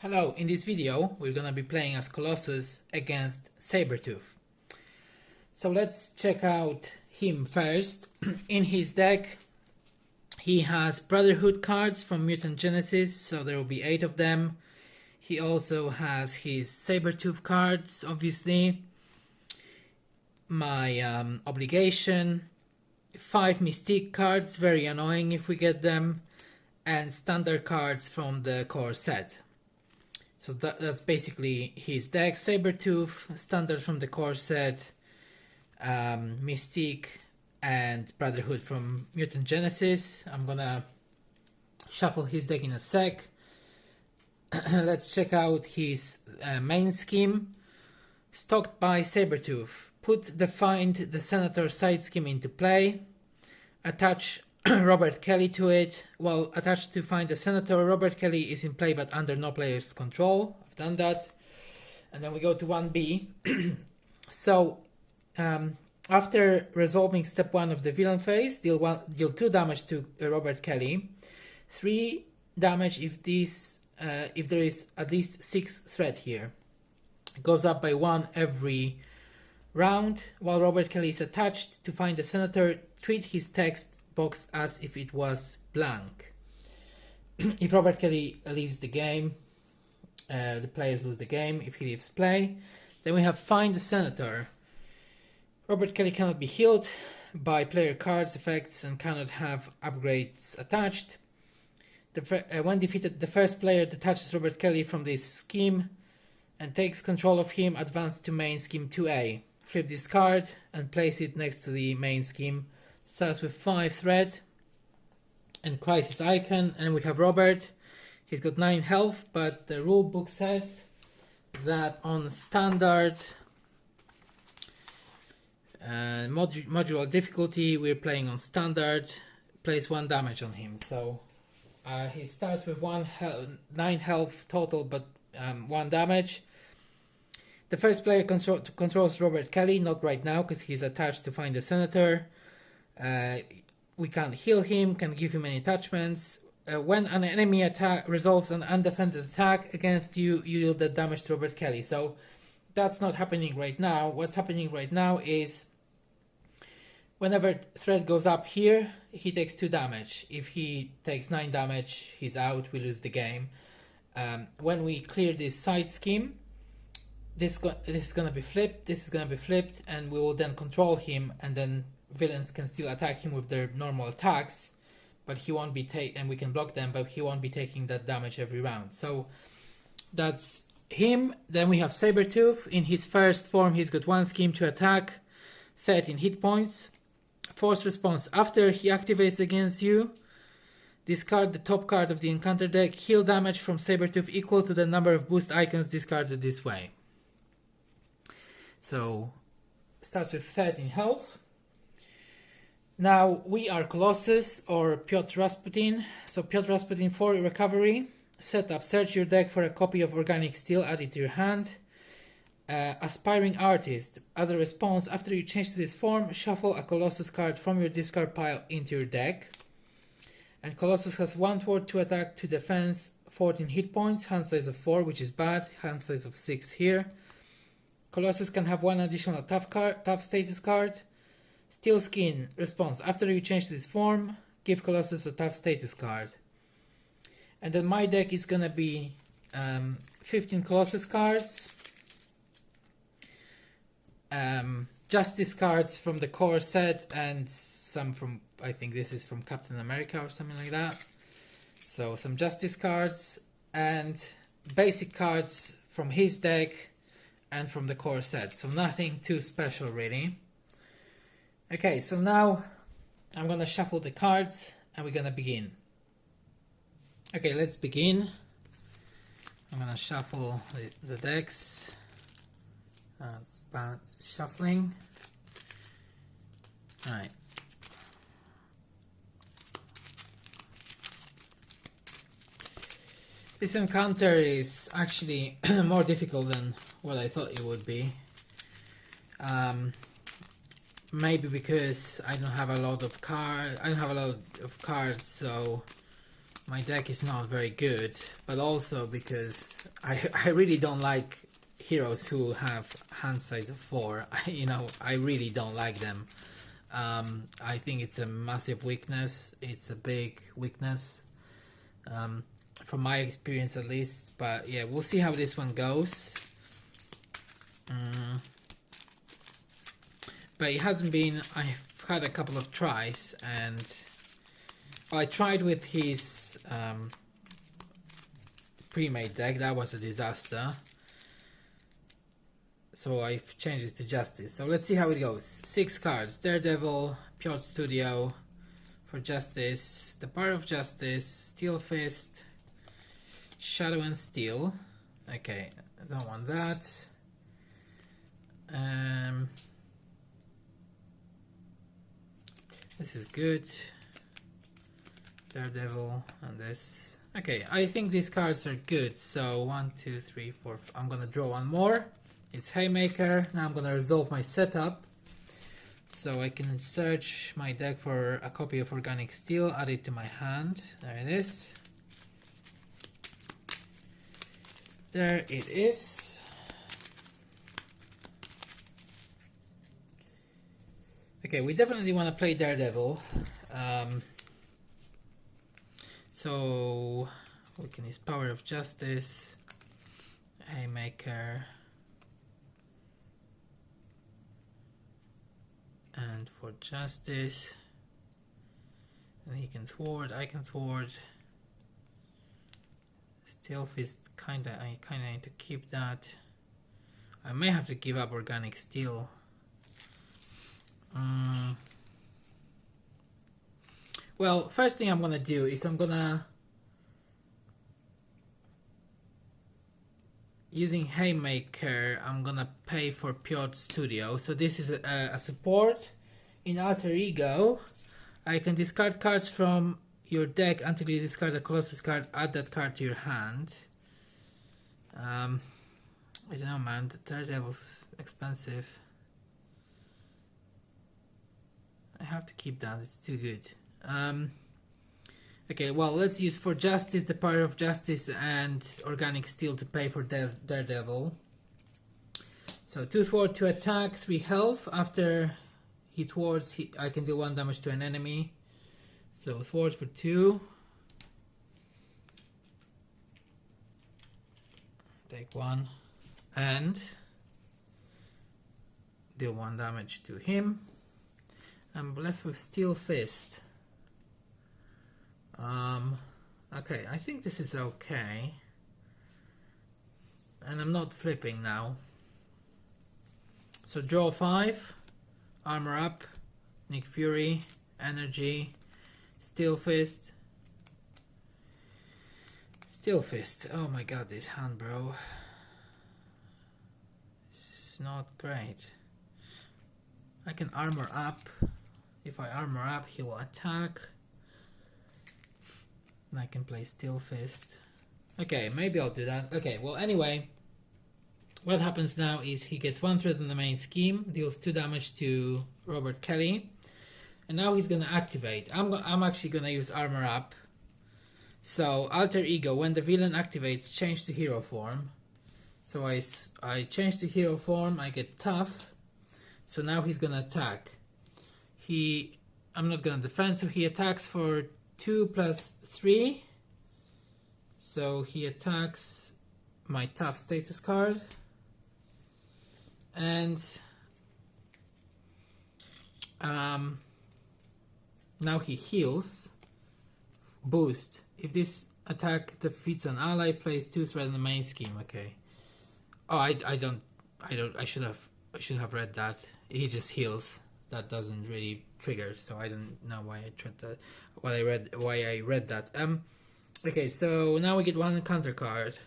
Hello, in this video we're gonna be playing as Colossus against Sabretooth. So let's check out him first. In his deck he has Brotherhood cards from Mutant Genesis, so there will be 8 of them. He also has his Sabretooth cards, obviously. My Obligation, 5 Mystique cards, very annoying if we get them, and standard cards from the core set. So that's basically his deck. Sabretooth, standard from the core set, Mystique, and Brotherhood from Mutant Genesis. I'm gonna shuffle his deck in a sec. Let's check out his main scheme. Stocked by Sabretooth. Put the Find the Senator side scheme into play. Attach Robert Kelly to it. Well, attached to Find the Senator, Robert Kelly is in play but under no player's control. I've done that. And then we go to 1B. So, after resolving step 1 of the villain phase, deal 2 damage to Robert Kelly. 3 damage if there is at least 6 threat here. It goes up by 1 every round. While Robert Kelly is attached to Find the Senator, treat his text box as if it was blank. If Robert Kelly leaves the game, the players lose the game. If he leaves play, then we have Find the Senator. Robert Kelly cannot be healed by player cards, effects, and cannot have upgrades attached. When defeated, the first player detaches Robert Kelly from this scheme and takes control of him. Advance to main scheme 2A. Flip this card and place it next to the main scheme. Starts with 5 threat and crisis icon, and we have Robert. He's got 9 health, but the rule book says that on standard modular difficulty, we're playing on standard, place 1 damage on him. So he starts with 9 health total, but 1 damage. The first player controls Robert Kelly, not right now because he's attached to Find the Senator. We can't heal him, can't give him any attachments. When an enemy attack resolves an undefended attack against you, you deal the damage to Robert Kelly. So that's not happening right now. What's happening right now is whenever threat goes up here, he takes 2 damage. If he takes 9 damage, he's out, we lose the game. When we clear this side scheme, this is going to be flipped, this is going to be flipped, and we will then control him, and then villains can still attack him with their normal attacks, but he won't be and we can block them, but he won't be taking that damage every round. So that's him. Then we have Sabretooth. In his first form, he's got 1 scheme to attack, 13 hit points. Force response. After he activates against you, discard the top card of the encounter deck. Heal damage from Sabretooth equal to the number of boost icons discarded this way. So starts with 13 health. Now we are Colossus or Piotr Rasputin. So Piotr Rasputin for recovery. Setup. Search your deck for a copy of Organic Steel. Add it to your hand. Aspiring Artist. As a response, after you change to this form, shuffle a Colossus card from your discard pile into your deck. And Colossus has 1 toward 2 attack, 2 defense, 14 hit points, hand size of 4, which is bad, hand size of 6 here. Colossus can have 1 additional tough status card. Steel Skin. Response. After you change to this form, give Colossus a tough status card. And then my deck is gonna be 15 Colossus cards. Justice cards from the core set, and some from, I think this is from Captain America or something like that. So some Justice cards and basic cards from his deck and from the core set. So nothing too special really. Okay, so now I'm gonna shuffle the cards and we're gonna begin. Okay, let's begin. I'm gonna shuffle the decks. It's about shuffling. Alright. This encounter is actually more difficult than what I thought it would be. Maybe because I don't have a lot of cards, so my deck is not very good, but also because I really don't like heroes who have hand size of 4. I really don't like them. I think it's a massive weakness. It's a big weakness, from my experience at least. But yeah, we'll see how this one goes. But it hasn't been. I've had a couple of tries, and I tried with his pre-made deck. That was a disaster. So I've changed it to Justice. So let's see how it goes. 6 cards. Daredevil, Pure Studio for Justice, the Power of Justice, Steel Fist, Shadow and Steel. Okay, I don't want that. This is good. Daredevil and this. Okay, I think these cards are good. So 1, 2, 3, 4. I'm gonna draw one more. It's Haymaker. Now I'm gonna resolve my setup, so I can search my deck for a copy of Organic Steel, add it to my hand. There it is. There it is. Okay, we definitely want to play Daredevil. So we can use Power of Justice, Haymaker, and for Justice, and he can thwart, I can thwart. Steel Fist, I kinda need to keep that. I may have to give up Organic Steel. Well, first thing I'm gonna do is I'm gonna, using Haymaker, I'm gonna pay for Pure Studio. So this is a support. In Alter Ego, I can discard cards from your deck until you discard a Colossus card. Add that card to your hand. I don't know, man. The Daredevil's expensive. I have to keep that. It's too good. Okay, well, let's use for Justice, the Power of Justice, and Organic Steel to pay for Daredevil. So 2 thwart, 2 attack, 3 health. After he thwarts, I can do 1 damage to an enemy. So thwart for 2. Take 1 and deal 1 damage to him. I'm left with Steel Fist. Okay, I think this is okay. And I'm not flipping now. So draw 5, armor up, Nick Fury, energy, Steel Fist. Steel Fist. Oh my god, this hand, bro. It's not great. I can armor up. If I armor up, he will attack. And I can play Steel Fist. Okay, maybe I'll do that. Okay, well, anyway, what happens now is he gets 1 threat in the main scheme, deals 2 damage to Robert Kelly, and now he's gonna activate. I'm actually gonna use armor up. So Alter Ego, when the villain activates, change to hero form. So I change to hero form. I get tough. So now he's gonna attack. I'm not gonna defend, so he attacks for 2 plus 3. So he attacks my tough status card. And now he heals. Boost. If this attack defeats an ally, place 2 threat in the main scheme. Okay. Oh, I should have read that. He just heals. That doesn't really trigger, so I don't know why I tried that. Why I read that. Okay, so now we get 1 counter card.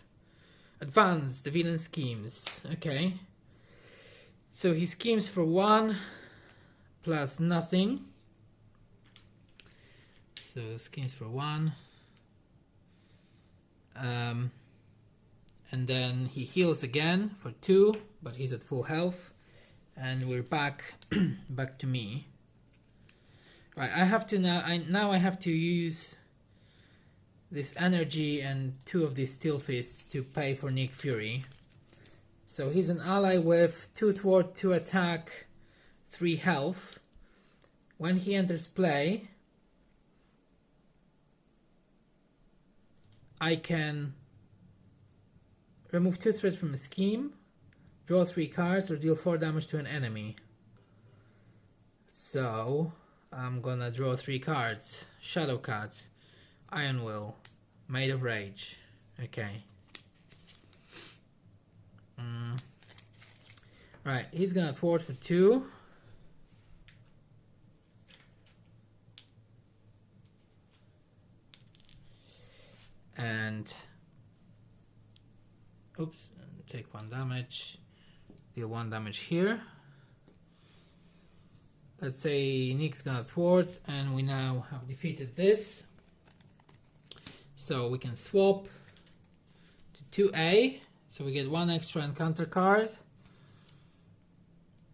Advance the villain schemes. Okay. So he schemes for 1 plus nothing. So schemes for 1. And then he heals again for 2, but he's at full health. And we're back to me. Right, I have to now I have to use this energy and 2 of these Steel Fists to pay for Nick Fury. So he's an ally with 2 thwart, 2 attack, 3 health. When he enters play, I can remove 2 threat from a scheme, draw 3 cards, or deal 4 damage to an enemy. So I'm gonna draw 3 cards. Shadow Cut, Iron Will, Made of Rage. Okay. Right, he's gonna thwart for 2. And oops, take 1 damage, deal 1 damage here. Let's say Nick's gonna thwart, and we now have defeated this. So we can swap to 2A, so we get 1 extra encounter card.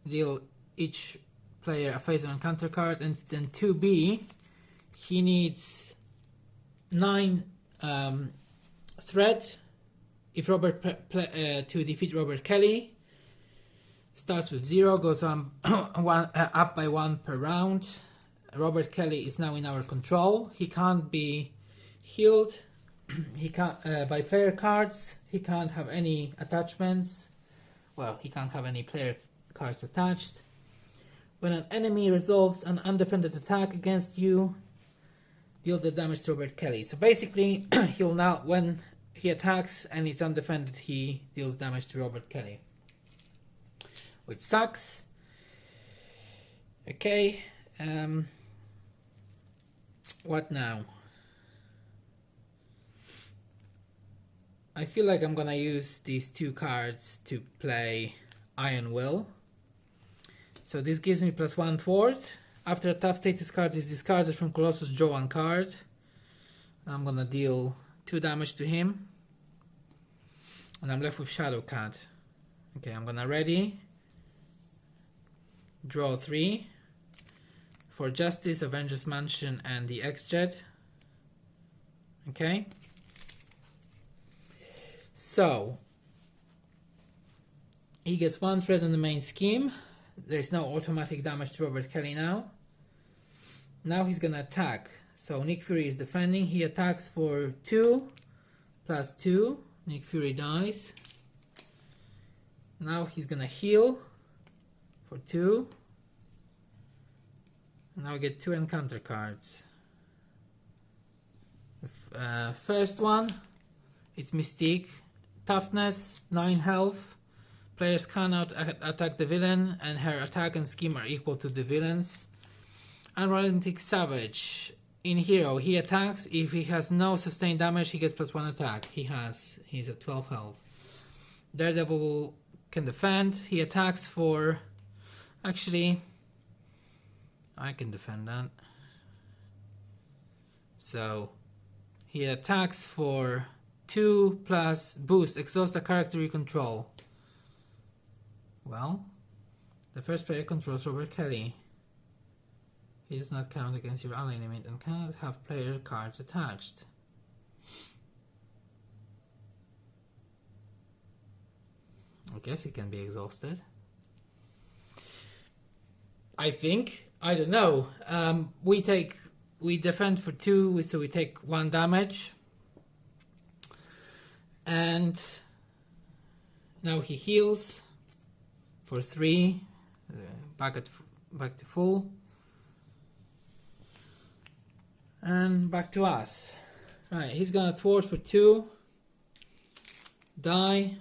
Deal each player a phase of encounter card, and then 2B, he needs 9 threat if Robert to defeat Robert Kelly. Starts with 0, goes on up by 1 per round. Robert Kelly is now in our control. He can't be healed. He can't by player cards. He can't have any attachments. Well, he can't have any player cards attached. When an enemy resolves an undefended attack against you, deal the damage to Robert Kelly. So basically, he'll now, when he attacks and it's undefended, he deals damage to Robert Kelly, which sucks. Okay, what now? I feel like I'm gonna use these 2 cards to play Iron Will. So this gives me +1 thwart. After a tough status card is discarded from Colossus, draw 1 card. I'm gonna deal 2 damage to him. And I'm left with Shadow Cut. Okay, I'm gonna ready. Draw 3. For Justice, Avengers Mansion, and the X-Jet. Okay. So, he gets 1 threat on the main scheme. There's no automatic damage to Robert Kelly now. Now he's gonna attack. So Nick Fury is defending. He attacks for 2 plus 2. Nick Fury dies. Now he's gonna heal for 2. Now we get 2 encounter cards. First one, it's Mystique. Toughness, 9 health. Players cannot attack the villain, and her attack and scheme are equal to the villain's. Unrelenting Savage. In Hero, he attacks. If he has no sustained damage, he gets +1 attack. He's at 12 health. Daredevil can defend. He attacks for... Actually, I can defend that. So, he attacks for 2 plus boost. Exhaust a character you control. Well, the first player controls Robert Kelly. He does not count against your ally limit and cannot have player cards attached. I guess he can be exhausted. I think. I don't know. We defend for 2, so we take 1 damage. And now he heals for 3, back to full, and back to us. Right, he's gonna thwart for 2, die,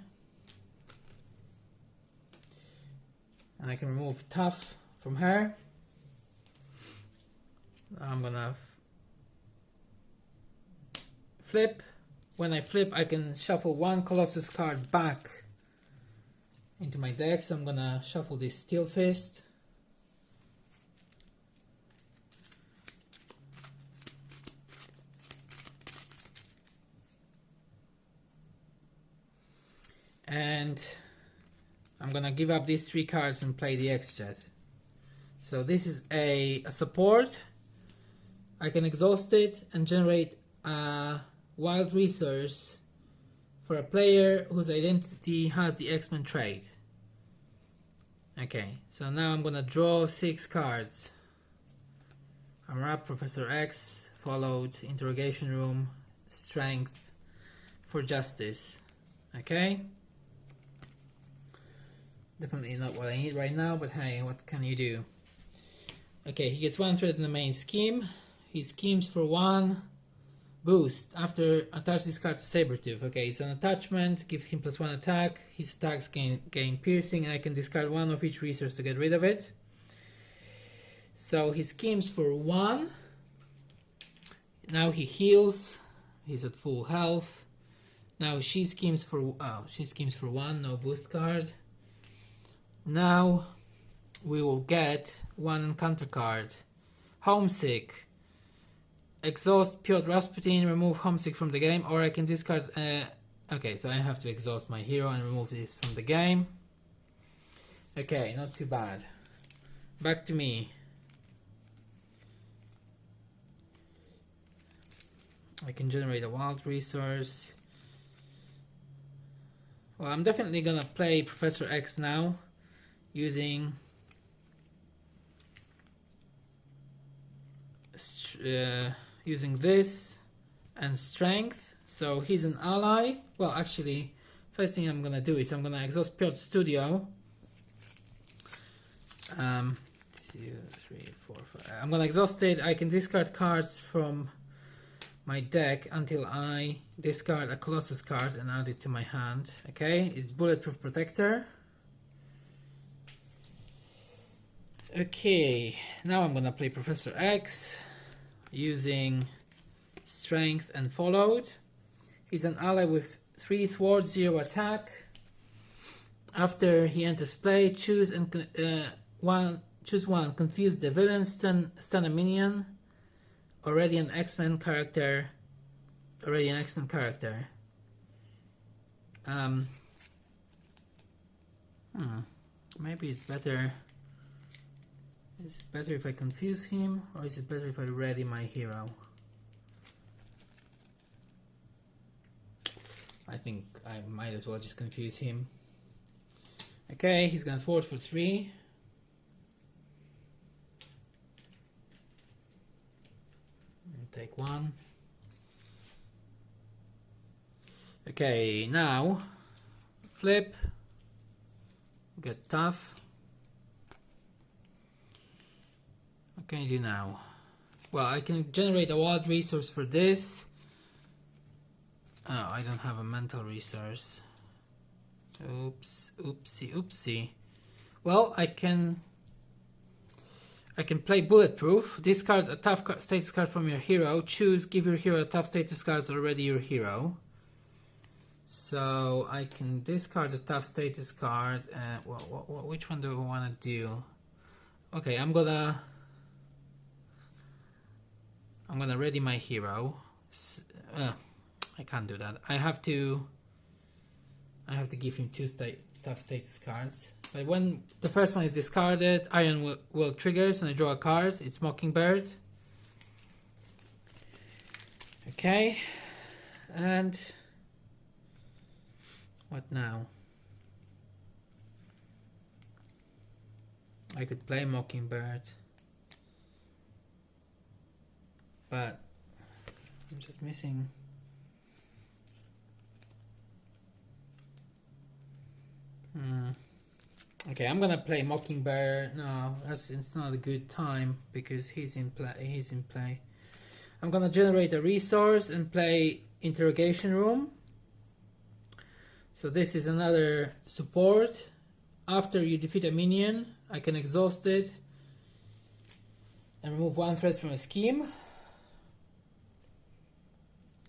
and I can remove tough from her. I'm gonna flip. When I flip, I can shuffle 1 Colossus card back into my deck, so I'm gonna shuffle this Steel Fist. And I'm gonna give up these 3 cards and play the X-Jet. So this is a support. I can exhaust it and generate a wild resource for a player whose identity has the X-Men trait. Okay, so now I'm gonna draw 6 cards. Armor Up, Professor X, followed Interrogation Room, Strength for Justice. Okay? Definitely not what I need right now, but hey, what can you do? Okay, he gets 1 threat in the main scheme. He schemes for 1 boost after attach this card to Sabretooth. Okay, it's an attachment, gives him +1 attack. His attacks gain piercing, and I can discard 1 of each resource to get rid of it. So he schemes for 1. Now he heals. He's at full health. Now she schemes for 1, no boost card. Now we will get 1 encounter card. Homesick. Exhaust Piotr Rasputin, remove Homesick from the game, or I can discard... okay, so I have to exhaust my hero and remove this from the game. Okay, not too bad. Back to me. I can generate a wild resource. Well, I'm definitely gonna play Professor X now, using this and strength. So he's an ally. Well, actually, first thing I'm gonna do is I'm gonna exhaust Piotr's Studio. 2, 3, 4, 5. I'm gonna exhaust it. I can discard cards from my deck until I discard a Colossus card and add it to my hand. Okay, it's Bulletproof Protector. Okay, now I'm gonna play Professor X using strength and followed. He's an ally with 3 thwarts, 0 attack. After he enters play, choose one. Confuse the villain, stun a minion. Already an X-Men character. Maybe it's better. Is it better if I confuse him, or is it better if I ready my hero? I think I might as well just confuse him. Okay, he's gonna thwart for 3. Take 1. Okay, now flip. Get tough. What can I do now? Well, I can generate a wild resource for this. Oh, I don't have a mental resource. Oops, oopsie. Well, I can play Bulletproof. Discard a tough status card from your hero. Choose, give your hero a tough status card is already your hero. So I can discard a tough status card. Which one do I want to do? Okay, I'm gonna ready my hero. I can't do that. I have to give him 2 tough status cards. But when the first one is discarded, Iron will triggers and I draw a card. It's Mockingbird. Okay, and what now? I could play Mockingbird, but I'm just missing. Okay, I'm gonna play Mockingbird. No, it's not a good time because he's in play. I'm gonna generate a resource and play Interrogation Room. So this is another support. After you defeat a minion, I can exhaust it and remove 1 threat from a scheme.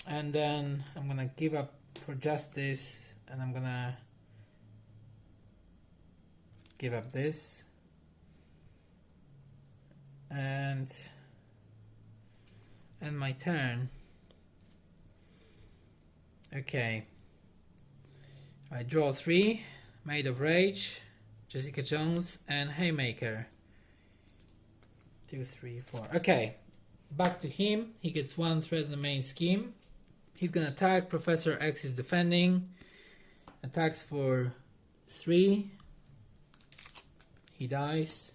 And then I'm gonna give up for justice, and I'm gonna give up this and end my turn. Okay, I draw 3, Maid of Rage, Jessica Jones, and Haymaker. 2, 3, 4. Okay, back to him. He gets 1 threat in the main scheme. He's gonna attack. Professor X is defending. Attacks for 3. He dies.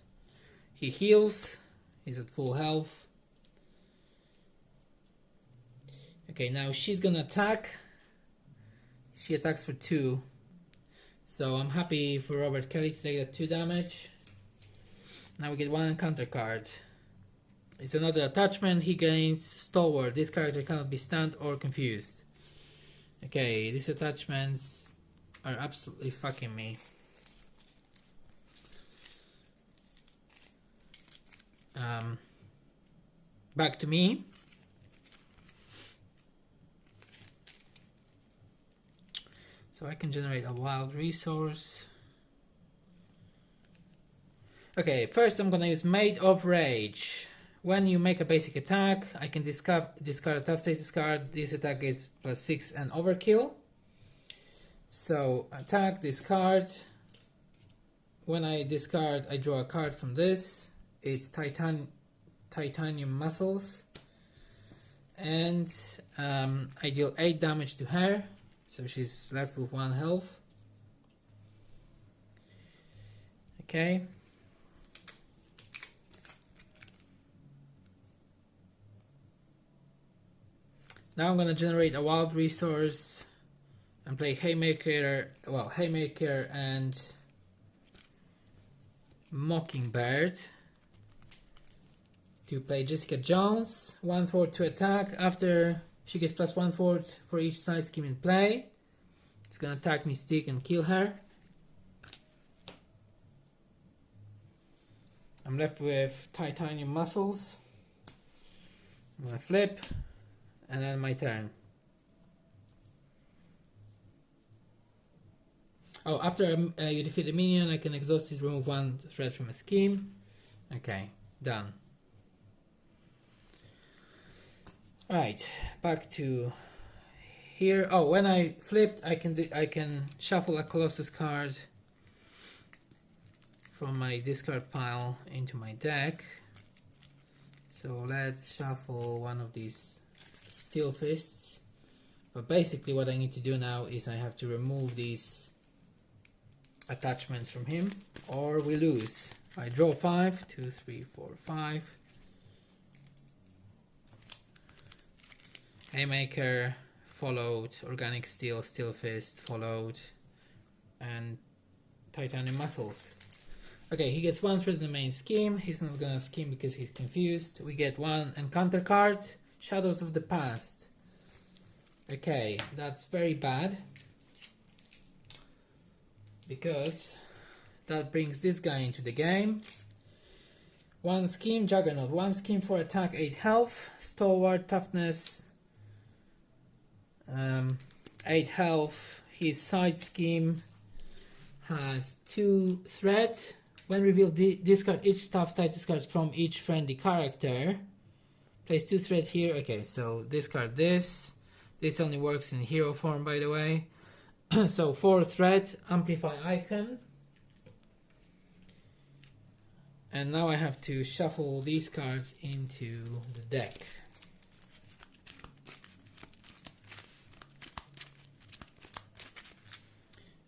He heals. He's at full health. Okay, now she's gonna attack. She attacks for 2. So I'm happy for Robert Kelly to take that 2 damage. Now we get 1 encounter card. It's another attachment. He gains Stalwart. This character cannot be stunned or confused. Okay, these attachments are absolutely fucking me. Back to me. So I can generate a wild resource. Okay, first I'm gonna use Maid of Rage. When you make a basic attack, I can discard a tough status card. This attack is +6 and overkill. So attack, discard. When I discard, I draw a card from this. It's Titanium Muscles. And I deal 8 damage to her. So she's left with 1 health. Okay. Now I'm gonna generate a wild resource and play Haymaker, Haymaker and Mockingbird to play Jessica Jones. 1 sword to attack. After she gets +1 sword for each side scheme in play. It's gonna attack Mystique and kill her. I'm left with Titanium Muscles. I'm gonna flip. And then my turn. Oh, after you defeat a minion, I can exhaust it, remove 1 threat from a scheme. Okay, done. Right, back to here. Oh, when I flipped, I can shuffle a Colossus card from my discard pile into my deck. So let's shuffle one of these Steel Fists. But basically what I need to do now is I have to remove these attachments from him or we lose. I draw 5, 2, 3, 4, 5. Haymaker followed, Organic Steel, Steel Fist followed, and Titanium Muscles. Okay, he gets 1 threat in the main scheme. He's not gonna scheme because he's confused. We get 1 encounter card. Shadows of the Past. Okay, that's very bad. Because that brings this guy into the game. 1 scheme, Juggernaut. 1 scheme for attack, 8 health. Stalwart, toughness, 8 health. His side scheme has 2 threat. When revealed, discard each staff status card from each friendly character. Place 2 threat here. Okay, so discard this. This only works in hero form, by the way. So 4 threat, amplify icon. And now I have to shuffle these cards into the deck.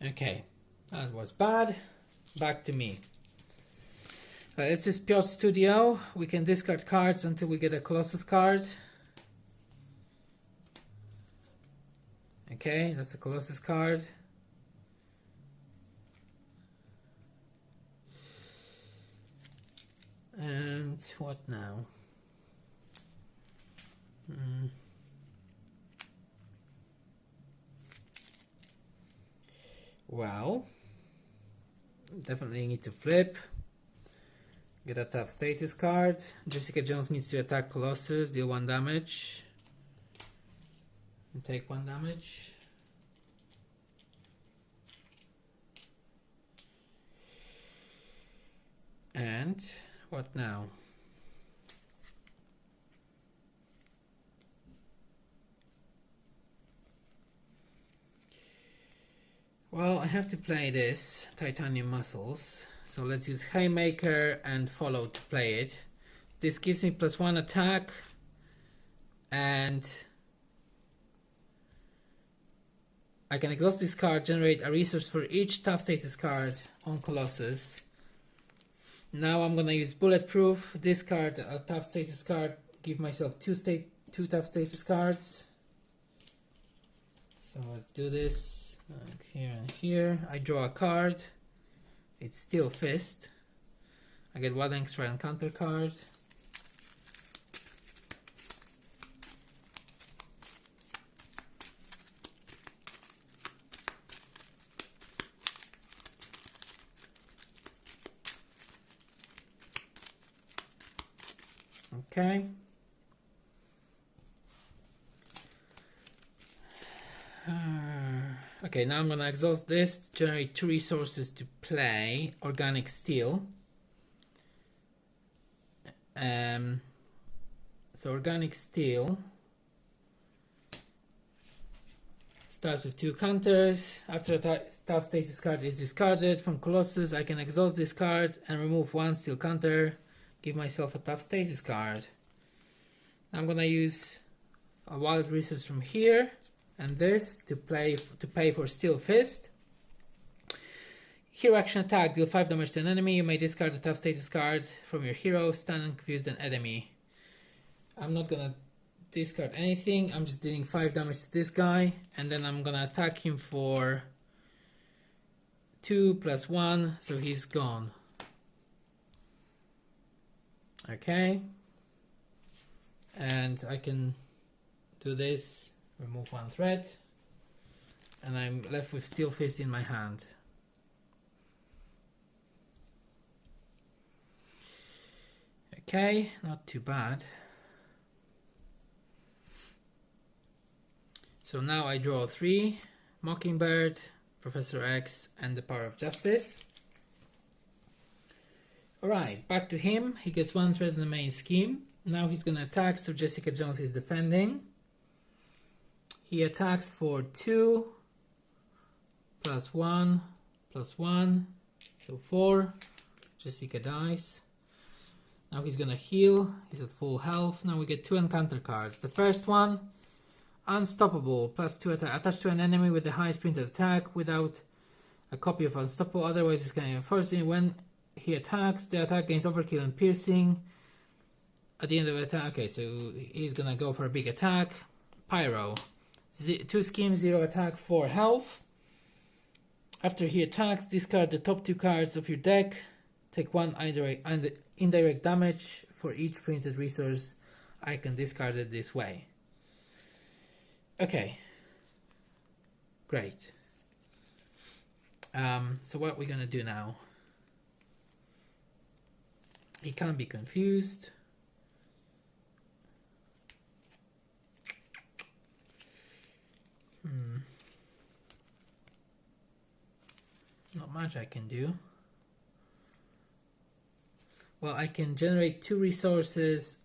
Okay, that was bad. Back to me. Let's use Pure Studio. We can discard cards until we get a Colossus card. Okay, that's a Colossus card. And what now? Well, definitely need to flip. Get a tough status card. Jessica Jones needs to attack Colossus, deal 1 damage. And take 1 damage. And what now? Well, I have to play this Titanium Muscles. So let's use Haymaker and Follow to play it. This gives me +1 attack and I can exhaust this card, generate a resource for each tough status card on Colossus. Now I'm gonna use Bulletproof, discard a tough status card, give myself two tough status cards. So let's do this, like here and here. I draw a card, it's Steel Fist. I get one extra encounter card. Okay. Okay, now I'm gonna exhaust this, generate 2 resources to play Organic Steel. So Organic Steel starts with 2 counters. After a tough status card is discarded from Colossus, I can exhaust this card and remove 1 steel counter, give myself a tough status card. I'm gonna use a wild resource from here and this to pay for Steel Fist. Hero action attack, deal 5 damage to an enemy. You may discard a tough status card from your hero, stun and confuse an enemy. I'm not gonna discard anything, I'm just dealing 5 damage to this guy, and then I'm gonna attack him for 2 + 1, so he's gone. Okay. And I can do this, remove 1 threat, and I'm left with Steel Fist in my hand. Okay, not too bad. So now I draw 3, Mockingbird, Professor X, and the Power of Justice. Alright, back to him. He gets 1 threat in the main scheme. Now he's gonna attack, so Jessica Jones is defending. He attacks for 2 + 1 + 1, so 4. Jessica dies. Now he's gonna heal, he's at full health. Now we get 2 encounter cards. The first one, Unstoppable, +2 attack. Attach to an enemy with the highest printed attack without a copy of Unstoppable, otherwise it's gonna enforce it. When he attacks, the attack gains overkill and piercing. At the end of the attack, okay, so he's gonna go for a big attack. Pyro, 2 schemes, 0 attack, 4 health. After he attacks, discard the top 2 cards of your deck. Take 1 indirect damage for each printed resource. I can discard it this way. Okay, great. So what we're gonna do now? He can't be confused. Not much I can do. Well, I can generate 2 resources,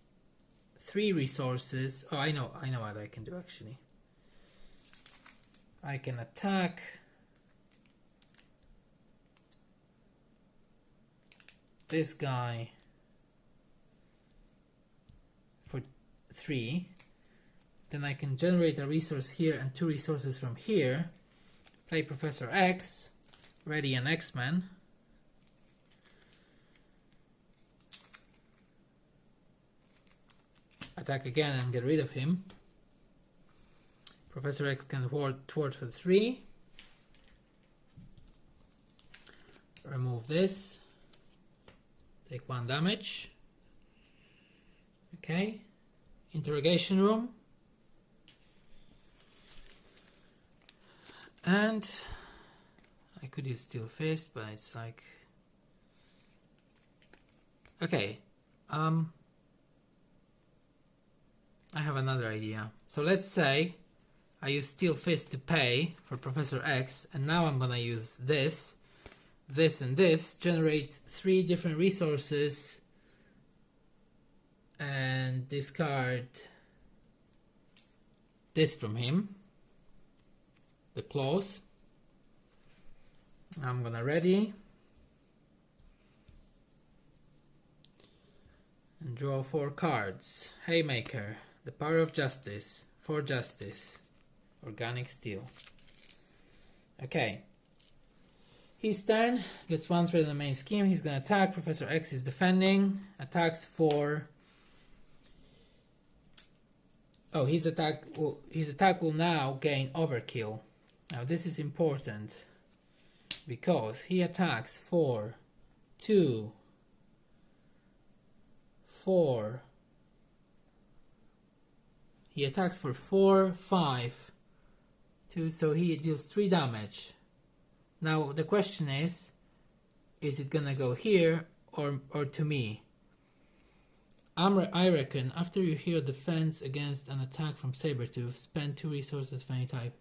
3 resources. Oh, I know what I can do actually. I can attack this guy for 3. Then I can generate a resource here and 2 resources from here. Play Professor X, ready an X-Men. Attack again and get rid of him. Professor X can thwart for 3. Remove this. Take 1 damage. Okay. Interrogation Room. And I could use Steel Fist, but it's like... Okay. I have another idea. So let's say I use Steel Fist to pay for Professor X, and now I'm gonna use this, and this, generate 3 different resources, and discard this from him, the claws. I'm gonna ready and draw 4 cards. Haymaker, the Power of Justice, for Justice, Organic Steel. Okay. His turn, gets 1 threat in the main scheme. He's gonna attack. Professor X is defending. Attacks for... Oh, his attack will now gain overkill. Now this is important because he attacks for 2, 4. He attacks for 4, 5, 2, so he deals 3 damage. Now the question is it gonna go here or to me? I reckon after you hear defense against an attack from Sabretooth, spend 2 resources of any type.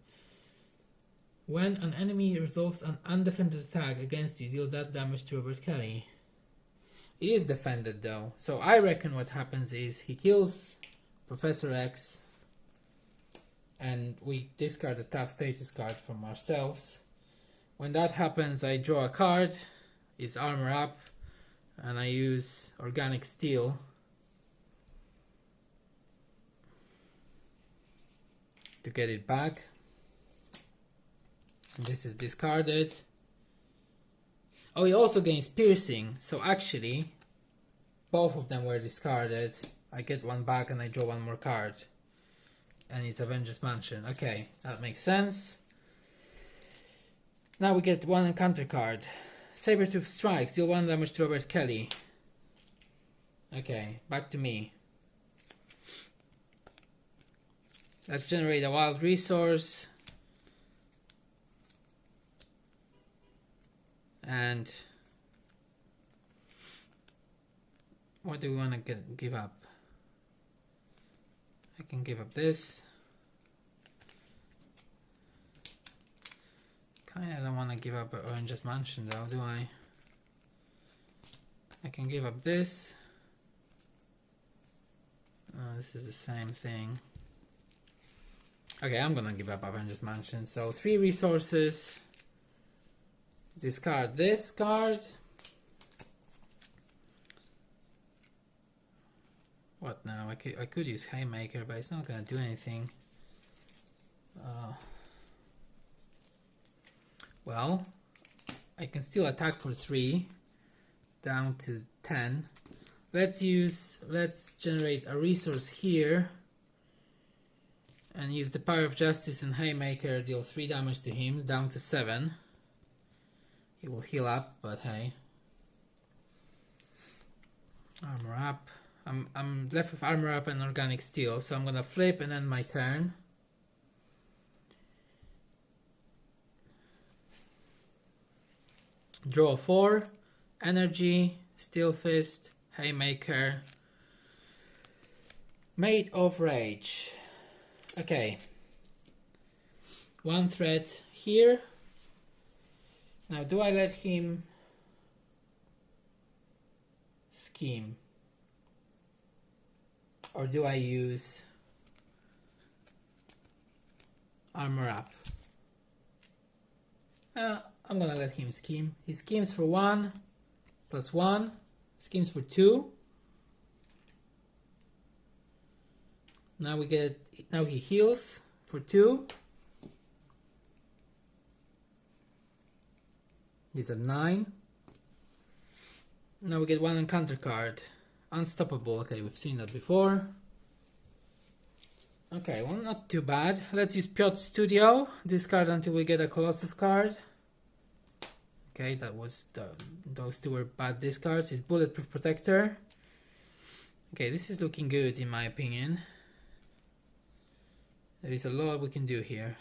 When an enemy resolves an undefended attack against you, deal that damage to Robert Kelly. It is defended though, so I reckon what happens is he kills Professor X and we discard a tough status card from ourselves. When that happens, I draw a card, it's armor up, and I use organic steel to get it back. And this is discarded. Oh, he also gains piercing, so actually both of them were discarded. I get 1 back and I draw 1 more card. And it's Avengers Mansion. Okay, that makes sense. Now we get 1 encounter card. Sabretooth strikes, deal 1 damage to Robert Kelly. Okay, back to me. Let's generate a wild resource. And what do we want to give up? I can give up this. Kinda don't want to give up Avengers Mansion though, do I? I can give up this. This is the same thing. Okay, I'm gonna give up Avengers Mansion. So 3 resources. Discard this card. What now? I could use Haymaker, but it's not gonna do anything. Well, I can still attack for 3, down to 10. Let's generate a resource here and use the Power of Justice and Haymaker, deal 3 damage to him, down to 7. He will heal up, but hey. Armor up. I'm left with armor up and organic steel, so I'm gonna flip and end my turn. Draw 4, energy, steel fist, Haymaker, Maid of Rage. Okay, 1 threat here. Now do I let him scheme? Or do I use armor up? I'm gonna let him scheme. He schemes for 1 plus 1, schemes for 2. Now he heals for 2. He's at 9. Now we get 1 encounter card. Unstoppable. Okay, we've seen that before. Okay, well, not too bad. Let's use Piotr Studio. Discard until we get a Colossus card. Okay, that was those 2 were bad discards. It's Bulletproof Protector. Okay, this is looking good in my opinion. There is a lot we can do here.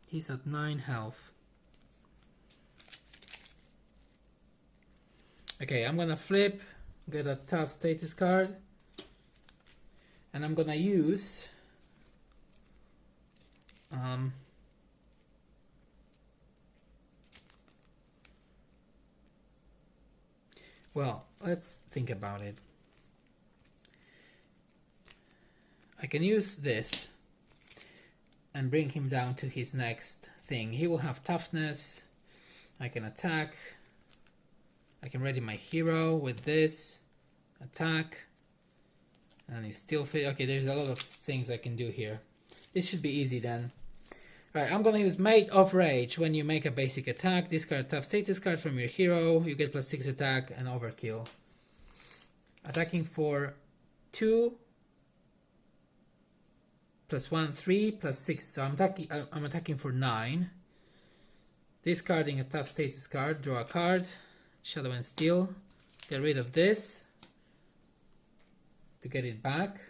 He's at 9 health. Okay, I'm gonna flip, get a tough status card, and I'm gonna use well, let's think about it. I can use this and bring him down to his next thing. He will have toughness. I can attack. I can ready my hero with this. Attack. And he's still fit. Okay, there's a lot of things I can do here. This should be easy then. Right, I'm gonna use Mate of Rage. When you make a basic attack, discard a tough status card from your hero. You get +6 attack and overkill. Attacking for 2 +1, 3 +6. So I'm attacking for 9. Discarding a tough status card, draw a card, Shadow and Steel. Get rid of this to get it back.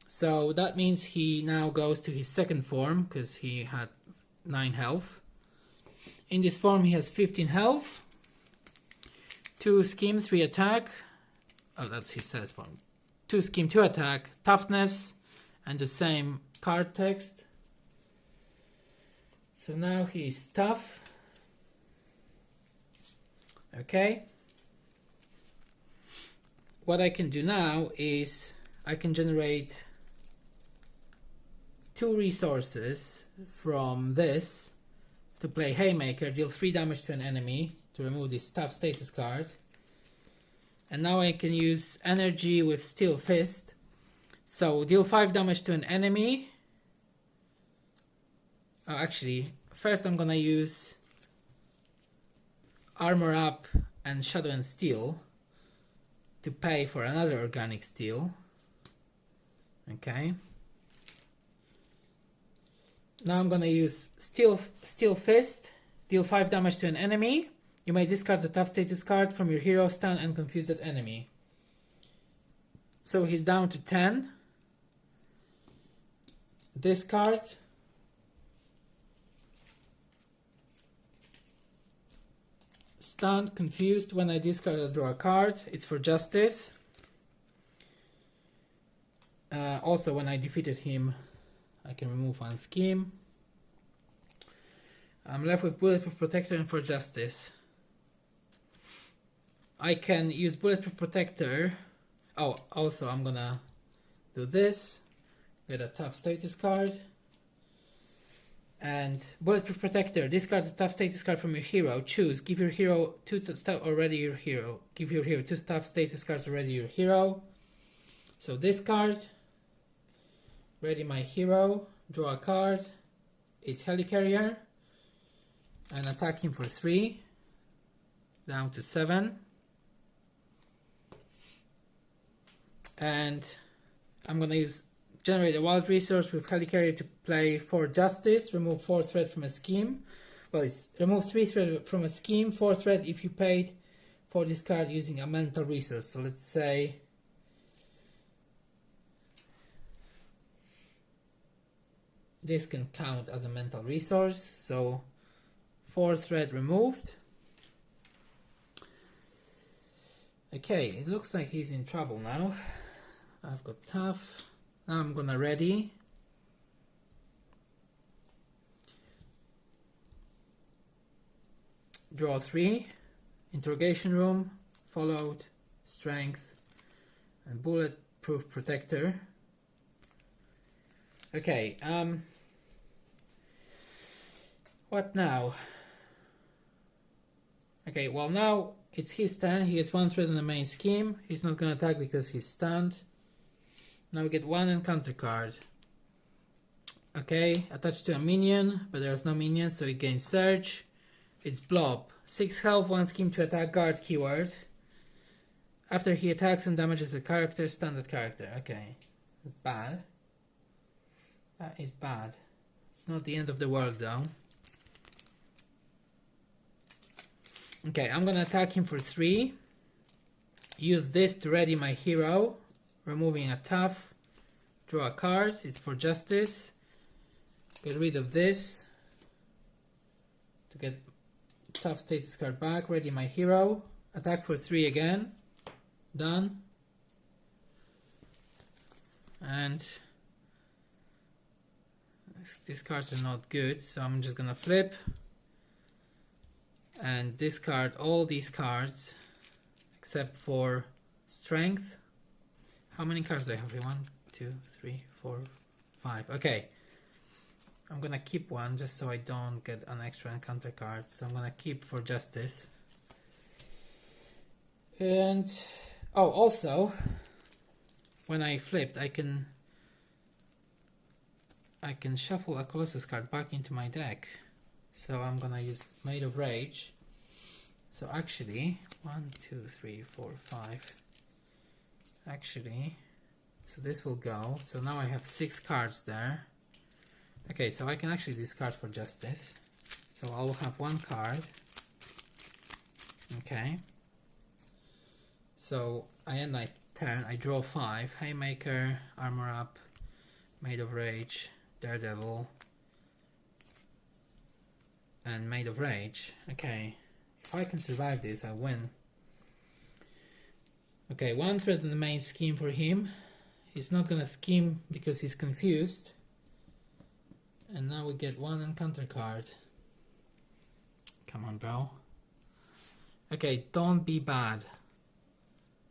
So that means he now goes to his second form because he had 9 health. In this form he has 15 health, 2 scheme, 3 attack. Oh, that's his status form. 2 scheme, 2 attack, toughness, and the same card text. So now he's tough. Okay. What I can do now is I can generate 2 resources from this to play Haymaker, deal 3 damage to an enemy to remove this tough status card. And now I can use energy with Steel Fist. So deal 5 damage to an enemy. Oh, actually, first I'm gonna use Armor Up and Shadow and Steel to pay for another Organic Steel. Okay. Now I'm gonna use Steel Fist, deal 5 damage to an enemy. You may discard a tough status card from your hero, stun and confuse that enemy. So he's down to 10. Discard. Stunned, confused. When I discard, I draw a card. It's for justice. Also, when I defeated him, I can remove 1 scheme. I'm left with Bulletproof Protector and for justice. I can use Bulletproof Protector. Oh, also I'm gonna do this. Get a tough status card. And Bulletproof Protector. Discard the tough status card from your hero. Choose. Give your hero 2 stuff already your hero. Give your hero 2 tough status cards already your hero. So discard. Ready my hero. Draw a card. It's Helicarrier. And attack him for 3. Down to 7. And I'm gonna generate a wild resource with Helicarrier to play 4 justice, remove 4 threat from a scheme. Well, it's remove 3 threat from a scheme, 4 threat if you paid for this card using a mental resource. So let's say this can count as a mental resource. So 4 threat removed. Okay, it looks like he's in trouble now. I've got tough. Now I'm gonna ready. Draw 3. Interrogation Room, followed, Strength, and Bulletproof Protector. Okay, what now? Okay, well now it's his turn. He has 1 threat on the main scheme. He's not gonna attack because he's stunned. Now we get 1 encounter card. Okay, attached to a minion, but there's no minion, so it gains Surge. It's Blob. 6 health, 1 scheme to attack, guard keyword. After he attacks and damages a character, stun that character. Okay, that's bad. That is bad. It's not the end of the world though. Okay, I'm gonna attack him for 3. Use this to ready my hero. Removing a tough. Draw a card. It's for justice. Get rid of this to get tough status card back. Ready my hero. Attack for 3 again. Done. And these cards are not good, so I'm just gonna flip and discard all these cards except for Strength. How many cards do I have here? 1, 2, 3, 4, 5. Okay. I'm gonna keep 1 just so I don't get an extra encounter card. So I'm gonna keep for justice. And oh, also when I flipped I can I can shuffle a Colossus card back into my deck. So I'm gonna use Made of Rage. So actually, 1, 2, 3, 4, 5. Actually, so this will go. So now I have 6 cards there. Okay, so I can actually discard for Justice. So I'll have 1 card. Okay. So I end my turn. I draw 5. Haymaker, Armor Up, Made of Rage, Daredevil, and Made of Rage. Okay. If I can survive this, I win. Okay, 1 threat in the main scheme for him. He's not gonna scheme because he's confused. And now we get 1 encounter card. Come on, bro. Okay, don't be bad.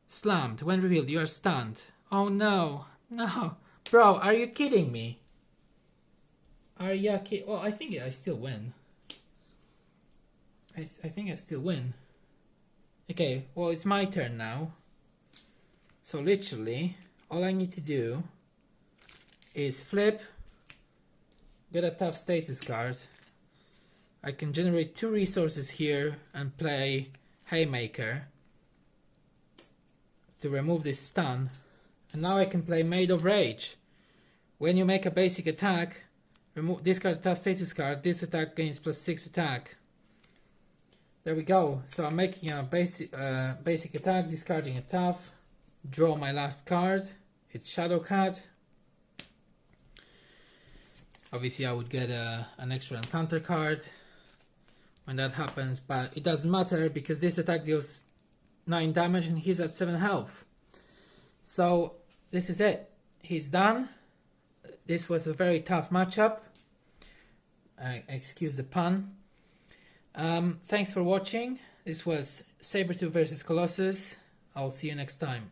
Slammed. When revealed, you are stunned. Oh no. No. Bro, are you kidding me? Are you kidding? Well, I think I still win. I think I still win. Okay, well, it's my turn now. So literally, all I need to do is flip, get a tough status card. I can generate 2 resources here and play Haymaker to remove this stun. And now I can play Made of Rage. When you make a basic attack, discard a tough status card. This attack gains +6 attack. There we go. So I'm making a basic attack, discarding a tough, draw my last card. It's Shadow Cat. Obviously I would get an extra encounter card when that happens, but it doesn't matter because this attack deals 9 damage and he's at 7 health. So this is it. He's done. This was a very tough matchup. Excuse the pun. Thanks for watching. This was Sabretooth versus Colossus. I'll see you next time.